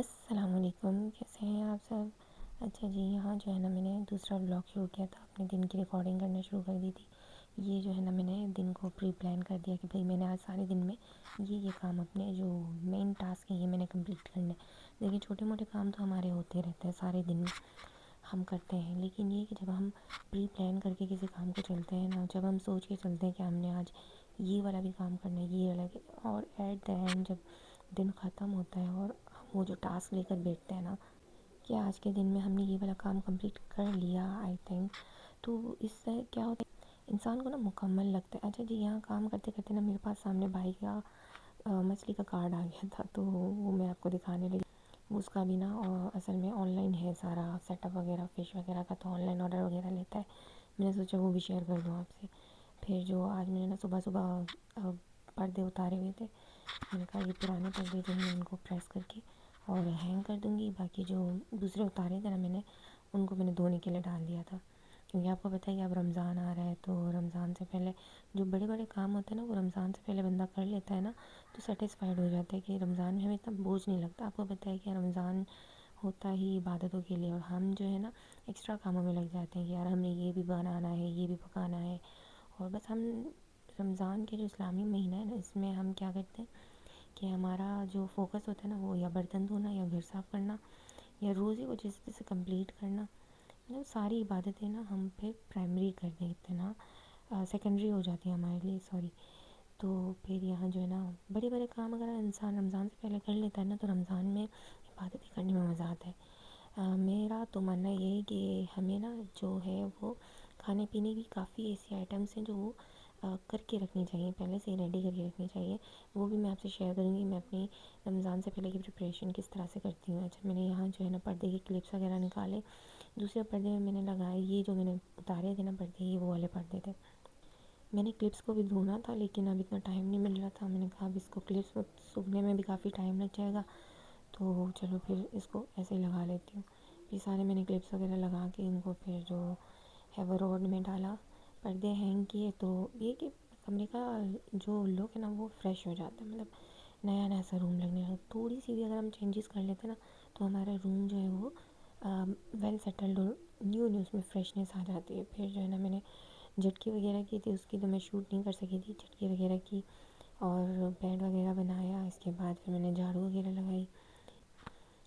السلام علیکم، کیسے ہیں آپ سب؟ اچھا جی، یہاں جو ہے نا میں نے دوسرا بلاگ شروع کیا تھا، اپنے دن کی ریکارڈنگ کرنا شروع کر دی تھی۔ یہ جو ہے نا میں نے دن کو پری پلان کر دیا کہ بھئی میں نے آج سارے دن میں یہ کام اپنے جو مین ٹاسک ہیں یہ میں نے کمپلیٹ کرنا ہے۔ دیکھیں چھوٹے موٹے کام تو ہمارے ہوتے رہتے ہیں سارے دن میں، ہم کرتے ہیں، لیکن یہ کہ جب ہم پری پلان کر کے کسی کام کو چلتے ہیں نا، جب ہم سوچ کے چلتے ہیں کہ ہم نے آج یہ والا بھی کام کرنا ہے، یہ الگ ہے، اور ایٹ دا اینڈ جب دن ختم ہوتا ہے اور وہ جو ٹاسک لے کر بیٹھتے ہیں نا کہ آج کے دن میں ہم نے یہ والا کام کمپلیٹ کر لیا آئی تھنک، تو اس سے کیا ہوتا ہے انسان کو نا مکمل لگتا ہے۔ اچھا جی، یہاں کام کرتے کرتے نا میرے پاس سامنے بھائی کا مچھلی کا کارڈ آ گیا تھا، تو وہ میں آپ کو دکھانے لگی۔ اس کا بھی نا اصل میں آن لائن ہے سارا سیٹ اپ وغیرہ، فش وغیرہ کا تو آن لائن آرڈر وغیرہ لیتا ہے۔ میں نے سوچا وہ بھی شیئر کر دوں آپ سے۔ پھر جو آج میں نے نا صبح صبح پردے اتارے ہوئے تھے، میں نے کہا یہ پرانے پردے جو ہیں ان کو پریس کر کے اور ہینگ کر دوں گی، باقی جو دوسرے اتارے تھے نا میں نے ان کو دھونے کے لیے ڈال دیا تھا، کیونکہ آپ کو پتہ ہے کہ اب رمضان آ رہا ہے، تو رمضان سے پہلے جو بڑے بڑے کام ہوتے ہیں نا وہ رمضان سے پہلے بندہ کر لیتا ہے نا، تو سیٹسفائیڈ ہو جاتا ہے کہ رمضان میں ہمیں اتنا بوجھ نہیں لگتا۔ آپ کو پتہ ہے کہ رمضان ہوتا ہی عبادتوں کے لیے، اور ہم جو ہے نا ایکسٹرا کاموں میں لگ جاتے ہیں کہ یار ہم نے یہ بھی بنانا ہے، یہ بھی پکانا ہے، اور بس ہم رمضان کے جو اسلامی مہینہ ہے نا اس میں ہم کیا کرتے ہیں کہ ہمارا جو فوکس ہوتا ہے نا وہ یا برتن دھونا یا گھر صاف کرنا یا روزے کو جس طرح سے کمپلیٹ کرنا، مطلب ساری عبادتیں نا ہم پھر پرائمری کر دیتے نا، سیکنڈری ہو جاتی ہیں ہمارے لیے، سوری۔ تو پھر یہاں جو ہے نا بڑے بڑے کام اگر انسان رمضان سے پہلے کر لیتا ہے نا تو رمضان میں عبادتیں کرنے میں مزہ آتا ہے۔ میرا تو ماننا یہ ہے کہ ہمیں نا جو ہے وہ کھانے پینے کی کافی ایسی آئٹمس ہیں جو وہ کر کے رکھنی چاہیے، پہلے سے ریڈی کر کے رکھنی چاہیے، وہ بھی میں آپ سے شیئر کروں گی۔ میں اپنی رمضان سے پہلے کی پریپریشن کس طرح سے کرتی ہوں۔ اچھا، میں نے یہاں جو ہے نا پردے کے کلپس وغیرہ نکالے، دوسرے پردے میں نے لگائے، یہ جو میں نے اتارے تھے نا پردے یہ وہ والے پردے تھے۔ میں نے کلپس کو بھی دھونا تھا لیکن اب اتنا ٹائم نہیں مل رہا تھا، میں نے کہا اب اس کو کلپس کو سوکھنے میں بھی کافی ٹائم لگ جائے گا، تو چلو پھر اس کو ایسے ہی لگا لیتی ہوں۔ پھر سارے میں نے کلپس وغیرہ لگا کے ان کو پھر جو ہے وہ روڈ میں ڈالا، پردے ہینگ کیے، تو یہ کہ کمرے کا جو لک ہے نا وہ فریش ہو جاتا ہے، مطلب نیا نیا سا روم لگنے لگا۔ تھوڑی سی بھی اگر ہم چینجز کر لیتے نا تو ہمارا روم جو ہے وہ ویل سیٹلڈ اور نیو اس میں فریشنس آ جاتی ہے۔ پھر جو ہے نا میں نے جھٹکی وغیرہ کی تھی، اس کی تو میں شوٹ نہیں کر سکی تھی، جھٹکی وغیرہ کی اور بیڈ وغیرہ بنایا۔ اس کے بعد پھر میں نے جھاڑو وغیرہ لگائی،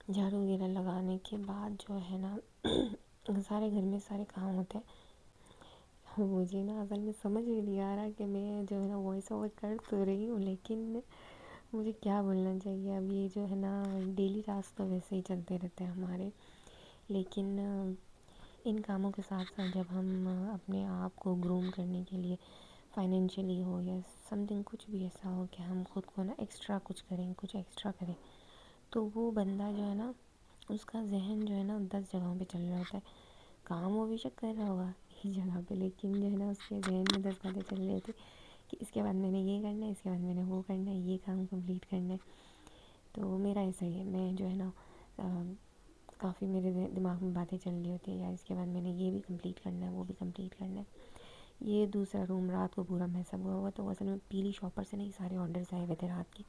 جھاڑو وغیرہ لگانے کے بعد جو ہے نا سارے گھر میں سارے کام ہوتے ہیں۔ مجھے نا اصل میں سمجھ میں نہیں آ رہا کہ میں جو ہے نا وائس اوور کر تو رہی ہوں، لیکن مجھے کیا بولنا چاہیے۔ اب یہ جو ہے نا ڈیلی ٹاسک تو ویسے ہی چلتے رہتے ہیں ہمارے، لیکن ان کاموں کے ساتھ ساتھ جب ہم اپنے آپ کو گروم کرنے کے لیے فائنینشلی ہو یا سم تھنگ کچھ بھی ایسا ہو کہ ہم خود کو نا ایکسٹرا کچھ کریں، کچھ ایکسٹرا کریں، تو وہ بندہ جو ہے نا اس کا ذہن جو ہے نا 10 جگہوں پہ چل رہا ہوتا ہے۔ کام وہ بے شک کر رہا ہوگا ایک جگہ پہ، لیکن جو ہے نا اس کے ذہن میں 10 باتیں چل رہی ہوتی کہ اس کے بعد میں نے یہ کرنا ہے، اس کے بعد میں نے وہ کرنا ہے، یہ کام کمپلیٹ کرنا ہے۔ تو میرا ایسا ہی ہے، میں جو ہے نا کافی میرے دماغ میں باتیں چل رہی ہوتی ہیں، یا اس کے بعد میں نے یہ بھی کمپلیٹ کرنا ہے، وہ بھی کمپلیٹ کرنا ہے۔ یہ دوسرا روم رات کو پورا میس اپ ہوا ہوا، تو اصل میں پیلی شاپر سے نہیں سارے آرڈرز آئے ہوئے تھے رات کے،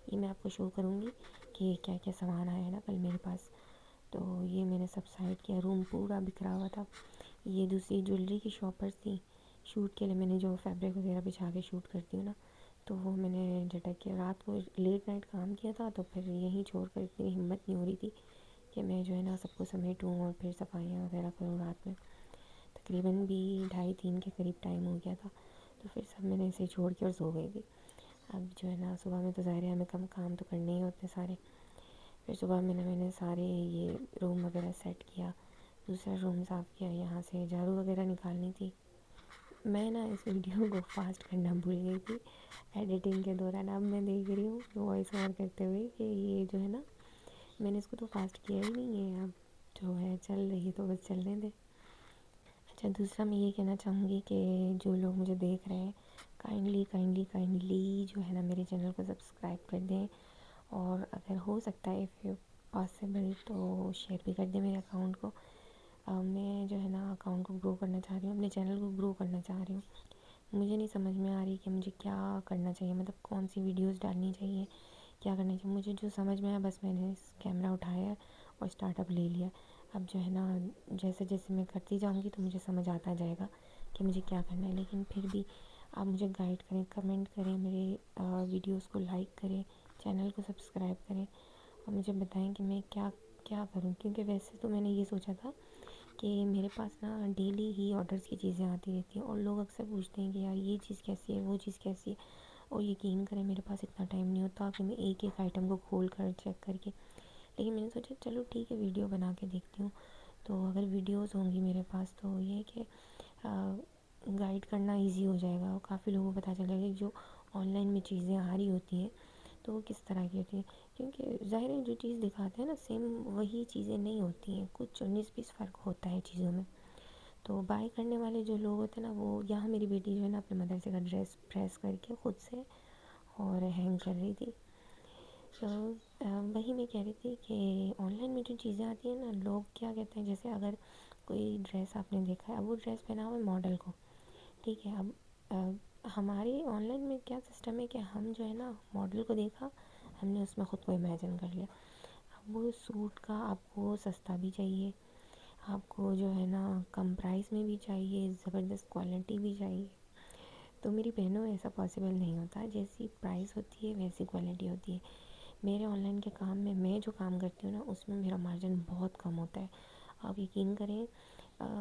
یہ میں آپ کو شو کروں گی کہ کیا کیا سامان آیا ہے نا کل میرے پاس۔ تو یہ میں نے سب سائڈ کیا، روم پورا بکھرا ہوا تھا۔ یہ دوسری جویلری کی شاپرز تھی، شوٹ کے لیے میں نے جو فیبرک وغیرہ بچھا کے شوٹ کرتی ہوں نا، تو وہ میں نے جھٹک کے رات کو لیٹ نائٹ کام کیا تھا، تو پھر یہیں چھوڑ کر اتنی ہمت نہیں ہو رہی تھی کہ میں جو ہے نا سب کو سمیٹوں اور پھر صفائیاں وغیرہ کروں رات میں۔ تقریباً بھی 2:30-3 کے قریب ٹائم ہو گیا تھا، تو پھر سب میں نے اسے چھوڑ کے اور سو گئی تھی۔ اب جو ہے نا صبح میں تو ظاہر ہے ہمیں کم کام تو کرنے ہی ہوتے سارے۔ پھر صبح میں نے سارے یہ روم وغیرہ سیٹ کیا، دوسرا روم صاف کیا، یہاں سے جھاڑو وغیرہ نکالنی تھی۔ میں نا اس ویڈیو کو فاسٹ کرنا بھول گئی تھی ایڈیٹنگ کے دوران، اب میں دیکھ رہی ہوں وائس اوور کرتے ہوئے کہ یہ جو ہے نا میں نے اس کو تو فاسٹ کیا ہی نہیں ہے، اب جو ہے چل رہی تو بس چلنے دے۔ اچھا، دوسرا میں یہ کہنا چاہوں گی کہ جو لوگ مجھے دیکھ رہے ہیں کائنڈلی جو ہے نا میرے چینل کو سبسکرائب کر دیں، اور اگر ہو سکتا ہے اف یو پاسبل تو شیئر بھی کر دیں میرے اکاؤنٹ کو۔ میں جو ہے نا اکاؤنٹ کو گرو کرنا چاہ رہی ہوں، اپنے چینل کو گرو کرنا چاہ رہی ہوں۔ مجھے نہیں سمجھ میں آ رہی کہ مجھے کیا کرنا چاہیے، مطلب کون سی ویڈیوز ڈالنی چاہیے، کیا کرنا چاہیے. مجھے جو سمجھ میں آیا بس میں نے کیمرہ اٹھایا اور اسٹارٹ اپ لے لیا. اب جو ہے نا جیسے جیسے میں کرتی جاؤں گی تو مجھے سمجھ آتا جائے گا کہ مجھے کیا کرنا ہے. لیکن پھر بھی آپ مجھے گائیڈ کریں, کمنٹ کریں, میرے ویڈیوز کو لائک کریں, چینل کو سبسکرائب کریں اور مجھے بتائیں کہ میں کیا کروں. کیونکہ ویسے تو میں نے یہ سوچا تھا کہ میرے پاس نا ڈیلی ہی آڈرس کی چیزیں آتی رہتی ہیں اور لوگ اکثر پوچھتے ہیں کہ یار یہ چیز کیسی ہے, وہ چیز کیسی ہے. اور یقین کریں میرے پاس اتنا ٹائم نہیں ہوتا کہ میں ایک ایک آئٹم کو کھول کر چیک کر کے. لیکن میں نے سوچا چلو ٹھیک ہے ویڈیو بنا کے دیکھتی ہوں. تو اگر ویڈیوز ہوں گی میرے پاس تو یہ ہے کہ گائیڈ کرنا ایزی ہو جائے گا اور کافی لوگوں کو پتہ چلے گا کہ جو آن لائن میں چیزیں آ رہی ہوتی ہیں تو وہ کس طرح کی ہوتی ہیں. کیونکہ ظاہر ہے جو چیز دکھاتے ہیں نا سیم وہی چیزیں نہیں ہوتی ہیں, کچھ 19-20 فرق ہوتا ہے چیزوں میں. تو بائی کرنے والے جو لوگ ہوتے ہیں نا وہ, یہاں میری بیٹی جو ہے نا اپنے مدرسے کا ڈریس پریس کر کے خود سے اور ہینگ کر رہی تھی. تو وہی میں کہہ رہی تھی کہ آن لائن میں جو چیزیں آتی ہیں نا لوگ کیا کہتے ہیں, جیسے اگر کوئی ڈریس آپ نے دیکھا ہے, اب وہ ڈریس پہنا ہوا ہے ماڈل کو, ٹھیک ہے. اب ہمارے آن لائن میں کیا سسٹم ہے کہ ہم جو ہے نا ماڈل کو دیکھا, ہم نے اس میں خود کو امیجن کر لیا. اب وہ سوٹ کا آپ کو سستا بھی چاہیے, آپ کو جو ہے نا کم پرائس میں بھی چاہیے, زبردست کوالٹی بھی چاہیے. تو میری بہنوں ایسا پاسبل نہیں ہوتا, جیسی پرائس ہوتی ہے ویسی کوالٹی ہوتی ہے. میرے آن لائن کے کام میں جو کام کرتی ہوں نا اس میں میرا مارجن بہت کم ہوتا ہے. آپ یقین کریں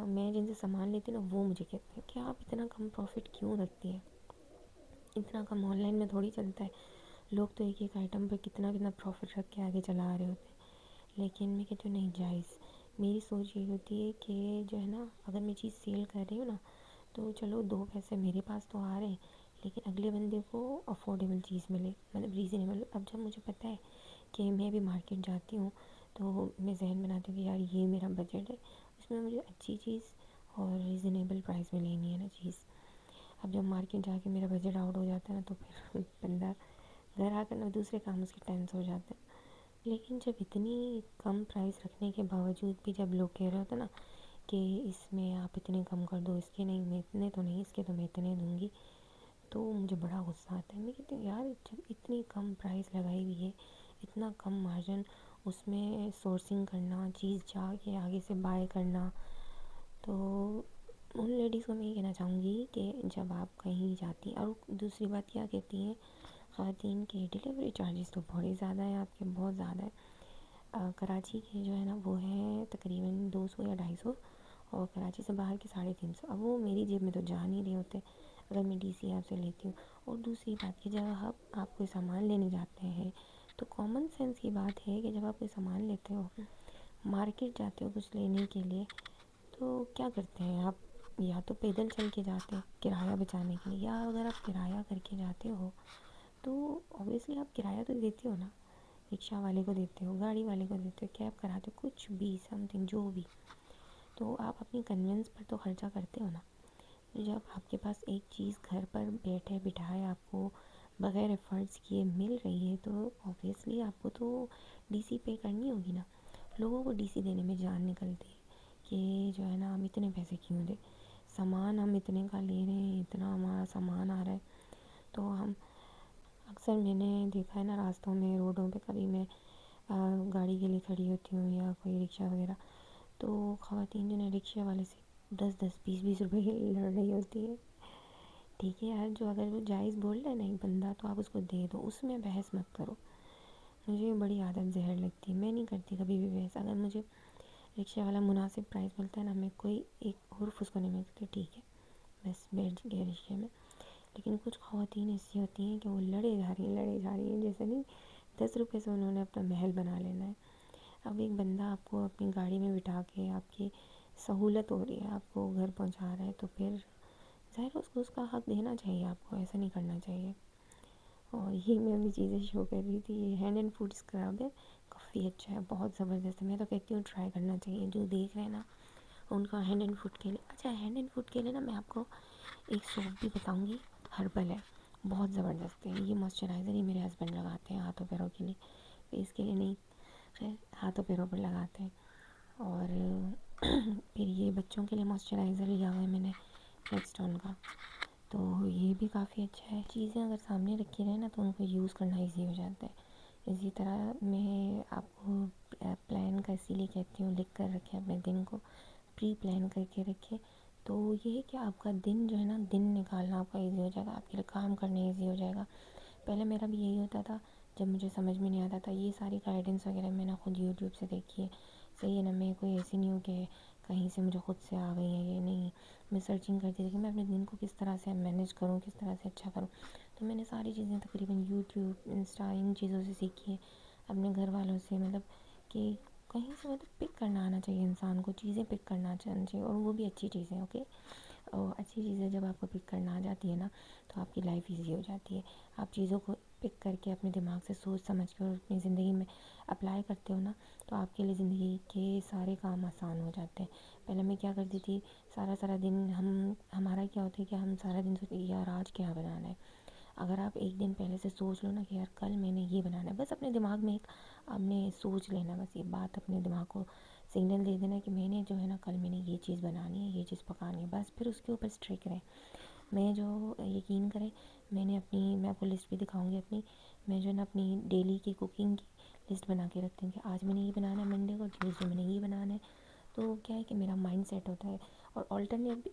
میں جن سے سامان لیتی ہوں نا وہ مجھے کہتے ہیں کہ آپ اتنا کم پروفٹ کیوں رکھتی ہیں, اتنا کم آن لائن میں تھوڑی چلتا ہے. لوگ تو ایک ایک آئٹم پہ کتنا پروفٹ رکھ کے آگے چلا رہے ہوتے ہیں. لیکن میں کہتی ہوں نہیں جائز. میری سوچ یہ ہوتی ہے کہ جو ہے نا اگر میں چیز سیل کر رہی ہوں نا تو چلو 2 پیسے میرے پاس تو آ رہے ہیں لیکن اگلے بندے کو افورڈیبل چیز ملے, مطلب ریزنیبل. اب جب مجھے پتہ ہے کہ میں بھی مارکیٹ جاتی ہوں تو میں ذہن بناتی ہوں کہ یار یہ میرا بجٹ ہے, اس میں مجھے اچھی چیز اور ریزنیبل پرائس میں لینی ہے نا چیز. اب جب مارکیٹ جا کے میرا بجٹ آؤٹ ہو جاتا ہے نا تو پھر بندہ گھر آ کر نا دوسرے کام اس کے ٹینس ہو جاتے ہیں. لیکن جب اتنی کم پرائس رکھنے کے باوجود بھی جب لوگ کہہ رہے ہوتے ہیں نا کہ اس میں آپ اتنے کم کر دو, اس کے نہیں میں اتنے تو نہیں, اس کے تو میں اتنے دوں گی, تو مجھے بڑا غصہ آتا ہے. میں کہتی ہوں یار جب اتنی کم پرائس لگائی ہوئی ہے, اتنا کم مارجن, اس میں سورسنگ کرنا, چیز جا کے آگے سے بائی کرنا. تو ان لیڈیز کو میں یہ کہنا چاہوں گی کہ جب آپ کہیں جاتی ہیں, اور دوسری بات کیا کہتی ہیں خواتین کے ڈیلیوری چارجز تو بہت ہی زیادہ ہیں آپ کے, بہت زیادہ ہے. کراچی کے جو ہے نا وہ ہے تقریباً 200 یا 250 اور کراچی سے باہر کے 350. اب وہ میری جیب میں تو جا نہیں رہے ہوتے اگر میں DCA آپ سے لیتی ہوں. اور دوسری بات کہ جب آپ کوئی سامان لینے جاتے ہیں تو کامن سینس کی بات ہے کہ جب آپ کوئی سامان لیتے ہو, مارکیٹ جاتے ہو کچھ لینے کے لیے, تو کیا کرتے ہیں آپ, یا تو پیدل چل کے جاتے ہیں کرایہ بچانے کے لیے, یا اگر آپ کرایہ کر کے جاتے ہو تو اوبویسلی آپ کرایہ تو دیتے ہو نا, رکشہ والے کو دیتے ہو, گاڑی والے کو دیتے ہو, کیب کراتے ہو, کچھ بھی سم تھنگ جو بھی, تو آپ اپنی کنوینس پر تو خرچہ کرتے ہو نا. جب آپ کے پاس ایک چیز گھر پر بیٹھے بٹھائے آپ کو بغیر ایفرٹس کیے مل رہی ہے تو اوبویسلی آپ کو تو DC پے کرنی ہوگی نا. لوگوں کو DC دینے میں جان نکلتی ہے کہ جو ہے نا ہم اتنے پیسے کیوں دیں, سامان ہم اتنے کا لے رہے ہیں, اتنا ہمارا سامان آ رہا ہے. تو ہم اکثر میں نے دیکھا ہے نا راستوں میں, روڈوں پہ, کبھی میں گاڑی کے لیے کھڑی ہوتی ہوں یا کوئی رکشہ وغیرہ, تو خواتین جو ہے رکشے والے سے 10-10 20-20 روپے لڑ رہی ہوتی ہے. ٹھیک ہے یار, جو اگر وہ جائز بول رہا ہے نا ایک بندہ تو آپ اس کو دے دو, اس میں بحث مت کرو. مجھے بڑی عادت زہر لگتی ہے, میں نہیں کرتی کبھی بھی بحث. اگر مجھے رکشے والا مناسب پرائس ملتا ہے نا, میں کوئی ایک حرف اس کو نہیں ملتی, ٹھیک ہے بس بیٹھ گئے رکشے میں. لیکن کچھ خواتین ایسی ہوتی ہیں کہ وہ لڑے جا رہی ہیں جیسے نہیں 10 روپے سے انہوں نے اپنا محل بنا لینا ہے. اب ایک بندہ آپ کو اپنی گاڑی میں بٹھا کے آپ کی سہولت ہو رہی ہے, آپ کو گھر پہنچا رہا ہے, تو پھر ظاہر اس کو اس کا حق دینا چاہیے, آپ کو ایسا نہیں کرنا چاہیے. اور یہ میں بھی چیزیں شو کر رہی تھی, یہ ہینڈ اینڈ فوڈ اسکرب ہے, کافی اچھا ہے, بہت زبردست ہے. میں تو کہتی ہوں ٹرائی کرنا چاہیے, جو دیکھ رہے ہیں نا ان کا ہینڈ اینڈ فوڈ کے لیے. اچھا ہینڈ اینڈ فوڈ کے لیے نا میں آپ کو ایک سوپ بھی بتاؤں گی, ہربل ہے, بہت زبردست ہے. یہ موئسچرائزر ہی میرے ہسبینڈ لگاتے ہیں ہاتھوں پیروں کے لیے, فیس کے لیے نہیں, خیر ہاتھوں پیروں پر لگاتے ہیں. اور پھر یہ بچوں کے لیے موئسچرائزر لیا ہوا ہے میں نے نیکسٹون کا, تو یہ بھی کافی اچھا ہے. چیزیں اگر سامنے رکھی رہے نا تو ان کو یوز کرنا ایزی ہو جاتا ہے. اسی طرح میں آپ کو پلان کا اسی لیے کہتی ہوں لکھ کر رکھیں اپنے دن کو، پری پلان کر کے رکھیں، تو یہ ہے کہ آپ کا دن جو ہے نا، دن نکالنا آپ کا ایزی ہو جائے گا، آپ کے لیے کام کرنا ایزی ہو جائے گا۔ پہلے میرا بھی یہی ہوتا تھا، جب مجھے سمجھ میں نہیں آتا تھا، یہ ساری گائیڈنس وغیرہ میں نے خود یوٹیوب سے دیکھی ہے، صحیح ہے نا، میں کوئی ایسی نہیں ہوں کہ کہیں سے مجھے خود سے آ گئی ہے، یہ نہیں، میں سرچنگ کرتی تھی کہ میں اپنے دن کو کس طرح سے مینیج کروں، کس طرح سے اچھا کروں، تو میں نے ساری چیزیں تقریباً یوٹیوب، انسٹا، ان چیزوں سے سیکھی ہے، اپنے گھر والوں سے، مطلب کہ کہیں سے مطلب پک کرنا آنا چاہیے انسان کو، چیزیں پک کرنا چاہیے، اور وہ بھی اچھی چیزیں، اوکے، اور اچھی چیزیں جب آپ کو پک کرنا آ جاتی ہے نا، تو آپ کی لائف ایزی ہو جاتی ہے، آپ چیزوں کو پک کر کے اپنے دماغ سے سوچ سمجھ کے اور اپنی زندگی میں اپلائی کرتے ہو نا، تو آپ کے لیے زندگی کے سارے کام آسان ہو جاتے ہیں۔ پہلے میں کیا کرتی تھی، سارا دن ہمارا کیا ہوتا ہے کہ ہم سارا دن سوچتے یار آج کیا بنانا ہے، اگر آپ ایک دن پہلے سے سوچ لو نا کہ یار کل میں نے یہ بنانا ہے، بس اپنے دماغ میں ایک آپ نے سوچ لینا، بس یہ بات اپنے دماغ کو سگنل دے دینا کہ میں نے جو ہے نا کل میں نے یہ چیز بنانی ہے، یہ چیز پکانی ہے، بس پھر اس کے اوپر اسٹرک رہیں۔ میں جو یقین کریں، میں آپ کو لسٹ بھی دکھاؤں گی اپنی، میں جو ہے نا اپنی ڈیلی کی کوکنگ کی لسٹ بنا کے رکھتی ہوں کہ آج میں نے یہ بنانا ہے، منڈے کو، ٹیوزڈے میں نے یہ بنانا ہے، تو کیا ہے کہ میرا مائنڈ سیٹ ہوتا ہے، اور آلٹرنیٹ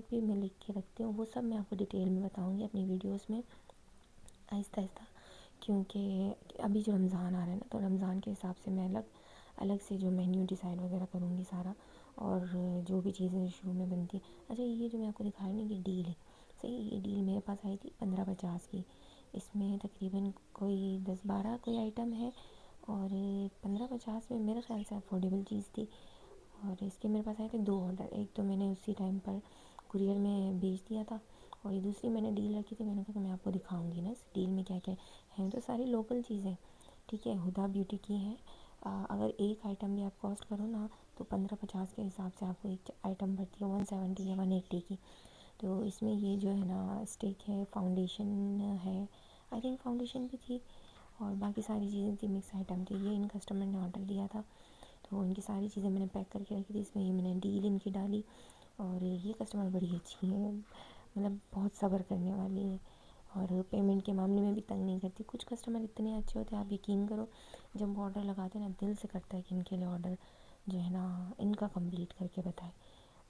بھی میں لکھ کے رکھتی ہوں، وہ سب میں آپ کو ڈیٹیل میں بتاؤں گی اپنی ویڈیوز میں آہستہ آہستہ، کیونکہ ابھی جو رمضان آ رہا ہے نا، تو رمضان کے حساب سے میں الگ سے جو مینیو ڈیسائیڈ وغیرہ کروں گی سارا، اور جو بھی چیزیں شروع میں بنتی ہیں۔ اچھا، یہ جو میں آپ کو دکھا رہی ہوں یہ ڈیل ہے، صحیح، یہ ڈیل میرے پاس آئی تھی 1550 کی، اس میں تقریباً کوئی 10-12 کوئی آئٹم ہے، اور 1550 میں میرے خیال سے افورڈیبل چیز تھی، اور اس کے میرے پاس آئے تھے 2 آرڈر، ایک تو میں نے اسی ٹائم پر کوریئر میں بھیج دیا تھا، اور یہ دوسری میں نے ڈیل رکھی تھی، میں نے کہا کہ میں آپ کو دکھاؤں گی نا اس ڈیل میں کیا کیا ہیں، تو ساری لوکل چیزیں، ٹھیک ہے، ہدا بیوٹی کی ہیں، اگر ایک آئٹم بھی آپ کاسٹ کرو نا، تو 1550 کے حساب سے آپ کو ایک آئٹم پڑتی ہے 170 یا 180 کی، تو اس میں یہ جو ہے نا اسٹک ہے، فاؤنڈیشن ہے، آئی تھنک فاؤنڈیشن بھی تھی، اور باقی ساری چیزیں تھی، مکس آئٹم تھی، یہ ان کسٹمر نے آرڈر دیا تھا، تو ان کی ساری چیزیں میں نے پیک کر کے رکھی تھی، اس میں یہ میں نے ڈیل ان کی ڈالی، اور یہ کسٹمر بڑی اچھی ہے، مطلب بہت صبر کرنے والی ہے، اور پیمنٹ کے معاملے میں بھی تنگ نہیں کرتی، کچھ کسٹمر اتنے اچھے ہوتے ہیں، آپ یقین کرو، جب وہ آرڈر لگاتے ہیں نا، دل سے کرتا ہے کہ ان کے لیے آرڈر جو ہے نا ان کا کمپلیٹ کر کے بتائے،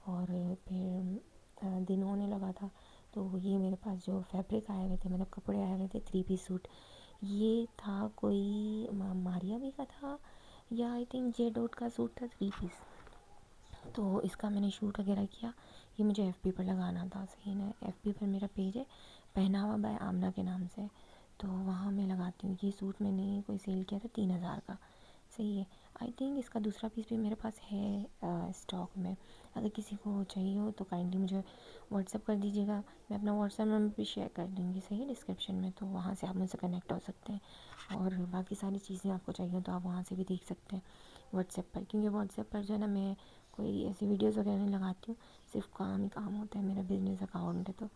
اور پھر دن ہونے لگا تھا، تو یہ میرے پاس جو فیبرک آئے ہوئے تھے، مطلب کپڑے آئے ہوئے تھے 3 پیس سوٹ، یہ تھا کوئی ماریا بھی کا تھا، یا آئی تھنک جے ڈوٹ کا سوٹ تھا 3 پیس، تو اس کا میں نے شوٹ وغیرہ کیا، یہ مجھے ایف بی پر لگانا تھا، صحیح نا، ایف بی پر میرا پیج ہے پہناوا بائی آمنہ کے نام سے، تو وہاں میں لگاتی ہوں، یہ سوٹ میں نے کوئی سیل کیا تھا 3000 کا، صحیح ہے، آئی تھنک اس کا دوسرا پیس بھی میرے پاس ہے اسٹاک میں، اگر کسی کو چاہیے ہو تو کائنڈلی مجھے واٹس ایپ کر دیجیے گا، میں اپنا واٹس ایپ نمبر بھی شیئر کر دوں گی، صحیح، ڈسکرپشن میں، تو وہاں سے آپ مجھ سے کنیکٹ ہو سکتے ہیں، اور باقی ساری چیزیں آپ کو چاہیے ہو تو آپ وہاں سے بھی دیکھ سکتے ہیں واٹس ایپ پر، کیونکہ واٹس ایپ پر جو ہے نا میں کوئی ایسی ویڈیوز وغیرہ نہیں لگاتی ہوں، صرف کام ہی کام ہوتا ہے، میرا بزنس اکاؤنٹ ہے، تو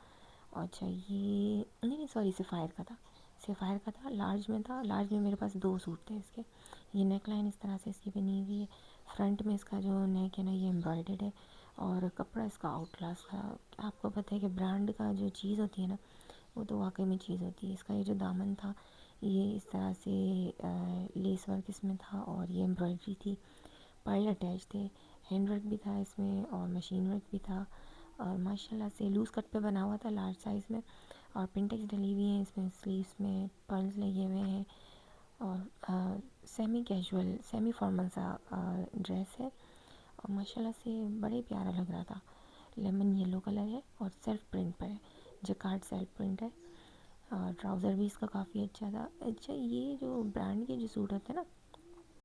اچھا یہ نہیں سوری سفائر کا تھا، سفائر کا تھا، لارج میں تھا، لارج میں میرے پاس 2 سوٹ تھے اس کے، یہ نیک لائن اس طرح سے اس کی بنی ہوئی ہے، فرنٹ میں اس کا جو نیک ہے نا یہ امبرائڈڈ ہے، اور کپڑا اس کا آؤٹ کلاس کا، آپ کو پتہ ہے کہ برانڈ کا جو چیز ہوتی ہے نا وہ تو واقعی میں چیز ہوتی ہے، اس کا یہ جو دامن تھا یہ اس طرح سے لیس ورک اس میں تھا، اور یہ امبرائڈری تھی، پرل اٹیچ تھے، ہینڈ ورک بھی تھا اس میں، اور مشین ورک بھی تھا، اور ماشاء اللہ سے لوز کٹ پہ بنا ہوا تھا لارج سائز میں، اور پنٹیکس ڈلی ہوئی ہیں اس میں، سلیوز میں پرلز لگے ہوئے ہیں، اور سیمی کیجول سیمی فارمل سا ڈریس ہے، اور ماشاء اللہ سے بڑے پیارا لگ رہا تھا، لیمن یلو کلر ہے، اور سیلف پرنٹ پر ہے، جیکارڈ سیلف پرنٹ ہے، اور ٹراؤزر بھی اس کا کافی اچھا تھا۔ اچھا، یہ جو برانڈ کے جو سوٹ ہوتے ہیں نا